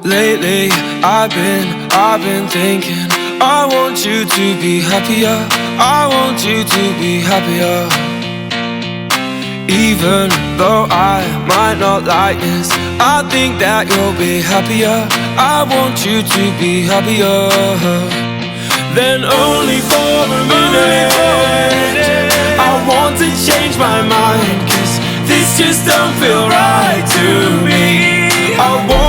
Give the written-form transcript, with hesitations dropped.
Lately, I've been thinking I want you to be happier. I want you to be happier. Even though I might not like this, I think that you'll be happier. I want you to be happier. Then only for a minute I want to change my mind, 'cause this just don't feel right to me. I want